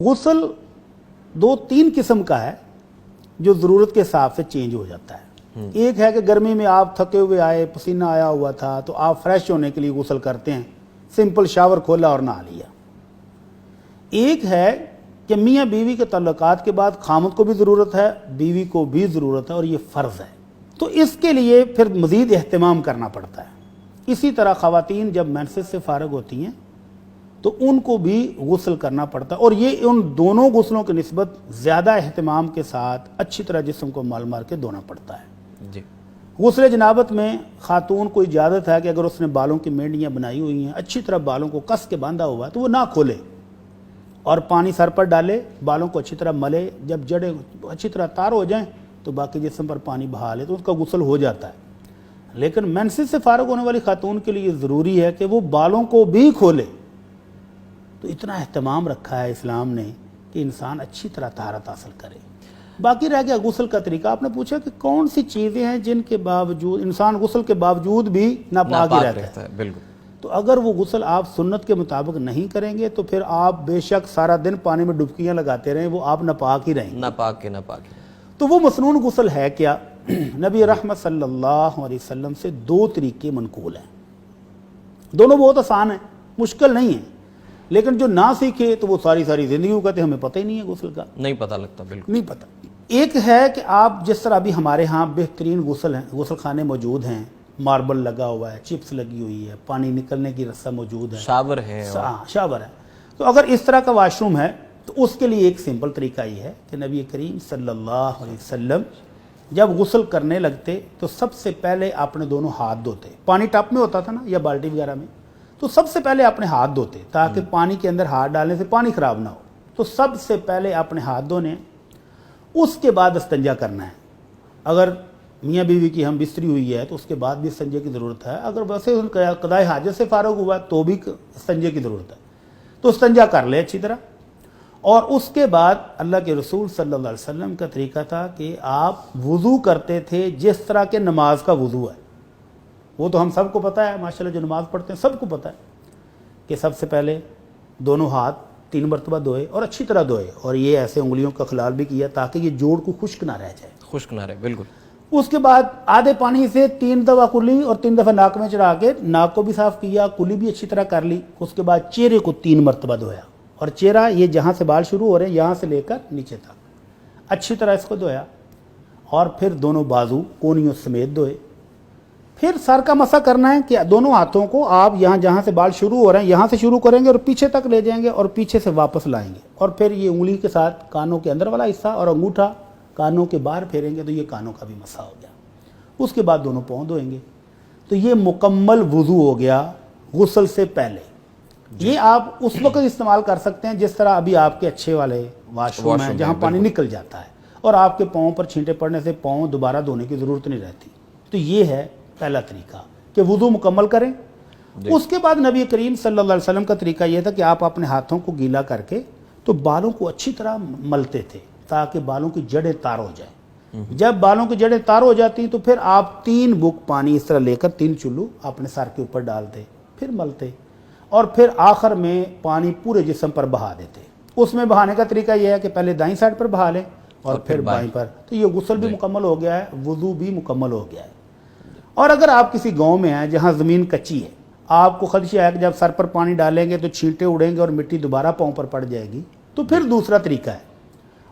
गुस्ल दो तीन किस्म का है जो ज़रूरत के हिसाब से चेंज हो जाता है। एक है कि गर्मी में आप थके हुए आए, पसीना आया हुआ था, तो आप फ्रेश होने के लिए गुस्ल करते हैं, सिंपल शावर खोला और नहा लिया। एक है कि मियाँ बीवी के तल्लुकात के बाद खामद को भी ज़रूरत है, बीवी को भी ज़रूरत है और ये फ़र्ज़ है, तो इसके लिए फिर मज़ीद एहतमाम करना पड़ता है। इसी तरह ख़वातीन जब मेंसेस से फ़ारिग होती हैं तो उनको भी गुस्ल करना पड़ता है, और ये उन दोनों गुस्लों की निस्बत ज़्यादा एहतमाम के साथ अच्छी तरह जिस्म को मल मार के धोना पड़ता है जी। गुस्ल जनाबत में खातून को इजाज़त है कि अगर उसने बालों की मेंढियाँ बनाई हुई हैं, अच्छी तरह बालों को कस के बांधा हुआ है, तो वो ना खोले और पानी सर पर डाले, बालों को अच्छी तरह मले, जब जड़ें अच्छी तरह तार हो जाएं तो बाकी जिस्म पर पानी बहा ले, तो उसका गुस्ल हो जाता है। लेकिन मेंसेस से फ़ारिग होने वाली खातून के लिए ज़रूरी है कि वो बालों को भी खोले। तो इतना एहतमाम रखा है इस्लाम ने कि इंसान अच्छी तरह तहारत हासिल करे। बाकी रह गया गुस्ल का तरीका। आपने पूछा कि कौन सी चीज़ें हैं जिनके बावजूद इंसान गुस्ल के बावजूद भी नापाक ही रहता है। बिल्कुल। तो अगर वो गुस्ल आप सुन्नत के मुताबिक नहीं करेंगे तो फिर आप बेशक सारा दिन पानी में डुबकियां लगाते रहें, वो आप नापाक ही रहेंगे। नापाक। तो वो मसनून गुस्ल है क्या? नबी रहमत सल्लल्लाहु अलैहि वसल्लम से दो तरीके मनकूल हैं। दोनों बहुत आसान हैं, मुश्किल नहीं है, लेकिन जो ना सीखे तो वो सारी जिंदगी को कहते हमें पता ही नहीं है गुस्ल का, नहीं पता लगता, बिल्कुल नहीं पता। एक है कि आप जिस तरह अभी हमारे यहाँ बेहतरीन गुस्ल खाने मौजूद हैं, मार्बल लगा हुआ है, चिप्स लगी हुई है, पानी निकलने की रस्सा मौजूद है, शावर है, शावर है। तो अगर इस तरह का वाशरूम है तो उसके लिए एक सिंपल तरीका ये है कि नबी करीम सल्लल्लाहु अलैहि वसल्लम जब गुस्ल करने लगते तो सबसे पहले अपने दोनों हाथ धोते। पानी टप में होता था ना या बाल्टी वगैरह में, तो सबसे पहले अपने हाथ धोते ताकि पानी के अंदर हाथ डालने से पानी खराब ना हो। तो सबसे पहले अपने हाथ धोने, उसके बाद इस्तिंजा करना है। अगर मियाँ बीवी की हम बिस्तरी हुई है तो उसके बाद भी इस्तिंजे की ज़रूरत है। अगर वैसे क़ज़ाए हाजत से फ़ारिग हुआ तो भी इस्तिंजे की ज़रूरत है, तो इस्तिंजा कर ले अच्छी तरह। और उसके बाद अल्लाह के रसूल सल्लल्लाहु अलैहि वसल्लम का तरीका था कि आप वुज़ू करते थे जिस तरह के नमाज का वुज़ू है। वो तो हम सबको पता है, माशाल्लाह जो नमाज पढ़ते हैं सबको पता है कि सबसे पहले दोनों हाथ 3 मरतबा धोए और अच्छी तरह धोए, और ये ऐसे उंगलियों का खिलाल भी किया ताकि ये जोड़ को खुश्क ना रह जाए, खुश्क ना रहे, बिल्कुल। उसके बाद आधे पानी से 3 दफ़ा कुली और 3 दफ़ा नाक में चढ़ा के नाक को भी साफ़ किया, कुली भी अच्छी तरह कर ली। उसके बाद चेहरे को 3 मरतबा धोया, और चेहरा ये जहाँ से बाल शुरू हो रहे हैं यहाँ से लेकर नीचे तक अच्छी तरह इसको धोया, और फिर दोनों बाजू कोनियों समेत धोए। फिर सर का मसा करना है कि दोनों हाथों को आप यहाँ जहाँ से बाल शुरू हो रहे हैं यहाँ से शुरू करेंगे और पीछे तक ले जाएंगे और पीछे से वापस लाएंगे, और फिर ये उंगली के साथ कानों के अंदर वाला हिस्सा और अंगूठा कानों के बाहर फेरेंगे, तो ये कानों का भी मसा हो गया। उसके बाद दोनों पाँव धोएंगे। तो ये मुकम्मल वुज़ू हो गया गुस्ल से पहले। ये आप उस वक्त इस्तेमाल कर सकते हैं जिस तरह अभी आपके अच्छे वाले वाशरूम हैं जहाँ पानी निकल जाता है और आपके पाँव पर छींटे पड़ने से पाँव दोबारा धोने की ज़रूरत नहीं रहती। तो ये है पहला तरीका कि वुज़ू मुकम्मल करें। उसके बाद नबी करीम सल्लल्लाहु अलैहि वसल्लम का तरीका यह था कि आप अपने हाथों को गीला करके तो बालों को अच्छी तरह मलते थे ताकि बालों की जड़ें तार हो जाए। जब बालों की जड़ें तार हो जाती तो फिर आप 3 बुक पानी इस तरह लेकर 3 चुल्लू अपने सर के ऊपर डालते, फिर मलते, और फिर आखिर में पानी पूरे जिस्म पर बहा देते। उसमें बहाने का तरीका यह है कि पहले दाईं साइड पर बहा लें और फिर बाईं पर। तो ये गुस्ल भी मुकम्मल हो गया है, वुज़ू भी मुकम्मल हो गया है। और अगर आप किसी गांव में हैं जहां ज़मीन कच्ची है, आपको खदशा है कि जब सर पर पानी डालेंगे तो छींटे उड़ेंगे और मिट्टी दोबारा पाँव पर पड़ जाएगी, तो फिर दूसरा तरीका है।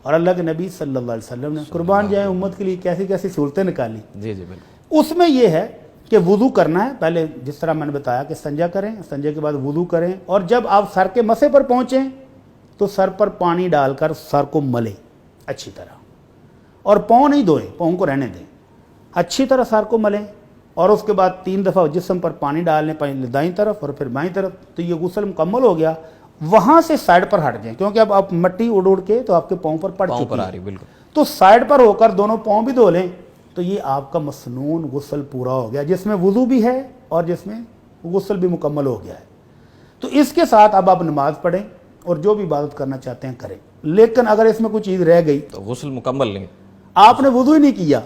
और अल्लाह के नबी सल्लल्लाहु अलैहि वसल्लम ने कुर्बान जाए उम्मत के लिए कैसी कैसी सहूलतें निकाली। जी बिल्कुल। उसमें यह है कि वुज़ू करना है, पहले जिस तरह मैंने बताया कि संजा करें, संजे के बाद वुज़ू करें, और जब आप सर के मसे पर पहुँचें तो सर पर पानी डालकर सर को मलें अच्छी तरह, और पाँव नहीं धोएं, पाँव को रहने दें, अच्छी तरह सर को मलें, और उसके बाद 3 दफ़ा जिस्म पर पानी डालने, पहले दाईं तरफ और फिर बाईं तरफ। तो ये गुस्ल मुकम्मल हो गया। वहाँ से साइड पर हट जाएं क्योंकि अब आप मिट्टी उड़ के तो आपके पाँव पर पड़ चुकी है, बिल्कुल। तो साइड पर होकर दोनों पाँव भी धो लें, तो ये आपका मसनून गुस्ल पूरा हो गया, जिसमें वुज़ू भी है और जिसमें गुस्ल भी मुकम्मल हो गया है। तो इसके साथ अब आप नमाज पढ़ें और जो भी इबादत करना चाहते हैं करें। लेकिन अगर इसमें कोई चीज़ रह गई तो गुस्ल मुकम्मल नहीं, आपने वुज़ू ही नहीं किया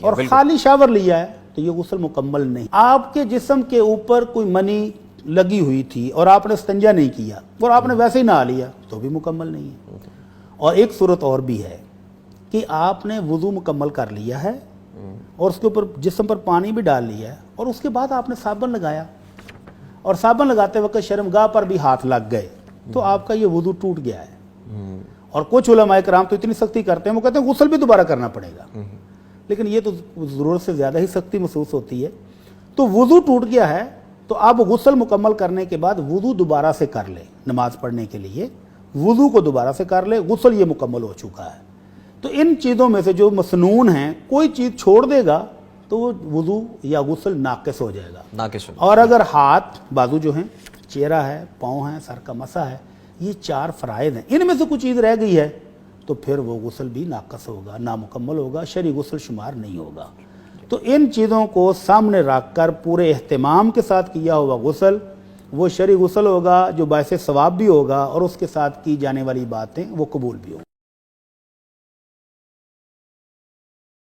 और खाली शावर लिया है, तो ये गुस्ल मुकम्मल नहीं। आपके जिस्म के ऊपर कोई मनी लगी हुई थी और आपने इस्तिंजा नहीं किया और आपने वैसे ही नहा लिया तो भी मुकम्मल नहीं है। और एक सूरत और भी है कि आपने वुज़ू मुकम्मल कर लिया है और उसके ऊपर जिस्म पर पानी भी डाल लिया है और उसके बाद आपने साबुन लगाया और साबुन लगाते वक्त शर्मगाह पर भी हाथ लग गए तो आपका ये वुज़ू टूट गया है। और कुछ उलमाए कराम तो इतनी सख्ती करते हैं, वो कहते हैं गुस्ल भी दोबारा करना पड़ेगा, लेकिन ये तो ज़रूरत से ज़्यादा ही सख्ती महसूस होती है। तो वुज़ू टूट गया है तो आप गुस्ल मुकम्मल करने के बाद वुज़ू दोबारा से कर ले, नमाज पढ़ने के लिए वुज़ू को दोबारा से कर ले, गुस्ल ये मुकम्मल हो चुका है। तो इन चीज़ों में से जो मसनून हैं, कोई चीज़ छोड़ देगा तो वो वुज़ू या गुस्ल नाक़िस हो जाएगा, नाक़िस। और अगर हाथ बाजू जो हैं, चेहरा है, पाँव हैं, सर का मसा है, ये 4 फ़राइज़ हैं, इनमें से कुछ चीज़ रह गई है तो फिर वो गुस्ल भी नाक़िस होगा, नामुकम्मल होगा, शरई गुस्ल शुमार नहीं होगा। तो इन चीज़ों को सामने रख कर पूरे एहतिमाम के साथ किया हुआ गुस्ल वो शरई गुस्ल होगा जो बायसे सवाब भी होगा और उसके साथ की जाने वाली बातें वो कबूल भी होंगी।